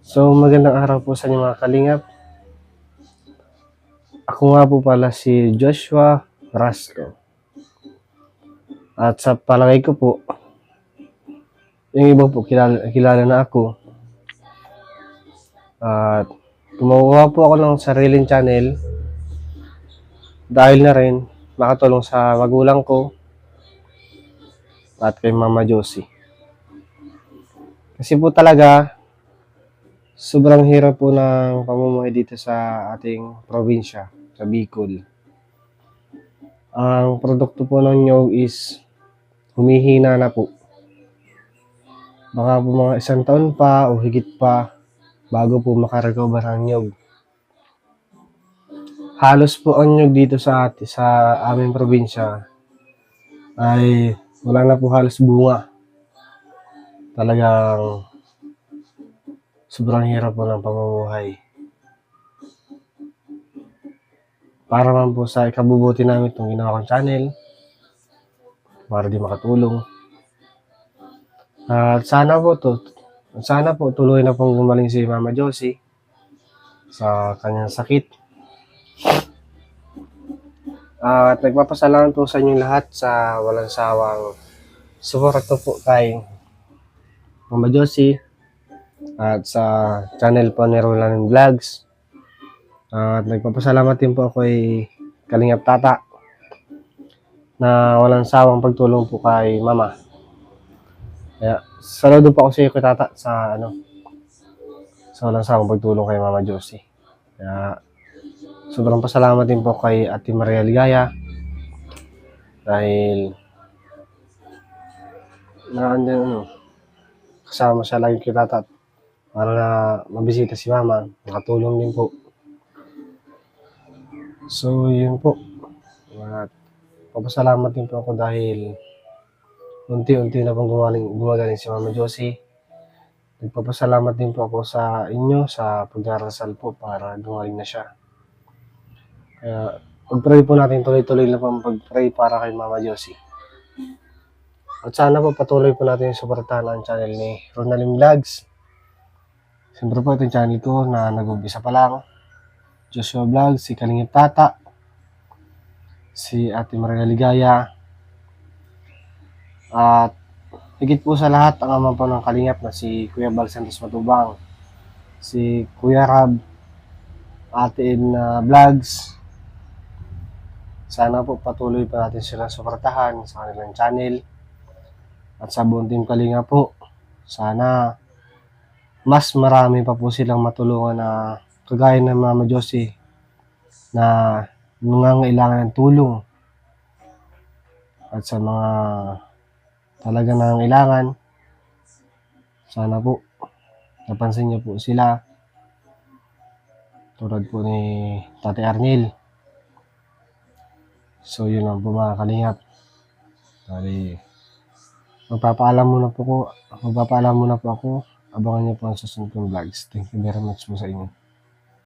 So, magandang araw po sa inyo mga kalingap. Ako nga po pala si Joshua Rasco. At sa palagay ko po, yung iba po kilala na ako. At gumawa po ako ng sariling channel dahil na rin makatulong sa magulang ko at kay Mama Josie. Kasi po talaga, sobrang hirap po ng pamumuhay dito sa ating probinsya, sa Bicol. Ang produkto po ng nyog is humihina na po. Baka po mga 1 taon pa o higit pa bago po makarecover ang nyog. Halos po ang nyog dito sa aming probinsya ay wala na po halos bunga. Talagang sobrang hirap po ng pamumuhay. Para man po sa ikabubuti namin itong ginawa kong channel, para di makatulong. At sana po tuloy na pong gumaling si Mama Josie sa kanyang sakit. At nagpapasalamat po sa inyong lahat sa walang sawang suporta po kay Mama Josie at sa channel po ni Roland Vlogs. At nagpapasalamat din po ako kay Kalingap Tata na walang sawang pagtulong po kay Mama. Kaya saludo po ako sa iyo kay Tata sa walang sawang pagtulong kay Mama Josie. Kaya sobrang pasalamat din po kay Ate Maria Ligaya dahil kasama siya lagi kay Tata para na mabisita si Mama, nakatulong din po. So yun po, at papasalamat din po ako dahil unti-unti na pong gumagaling si Mama Josie. Nagpapasalamat din po ako sa inyo sa pagdarasal po para gumaling na siya. Kaya pag-pray po natin, tuloy-tuloy na po pag-pray para kay Mama Josie. At sana po patuloy po natin suportahan ang channel ni Ronald Vlogs. Siyempre po itong channel ko na nag-umpisa pa lang, Joshua Vlogs, si Kalingap Tata, si Ate Maria Ligaya, at higit po sa lahat ang ama po ng Kalingap na si Kuya Bal Santos Matubang, si Kuya Rab, Ate Edna Vlogs. Sana po patuloy pa natin silang suportahan sa kanilang channel. At sa buong team Kalingap po, sana mas marami pa po silang matulungan na kagaya ng Mama Josie na nangangailangan ng tulong. At sa mga talagang nangangailangan, sana po napansin niyo po sila. Tulad po ni Tate Arnel. So yun lang po mga Kalingap. Magpapaalam muna po ako. Abangan niyo po ang susunod kong vlogs. Thank you very much po sa inyo.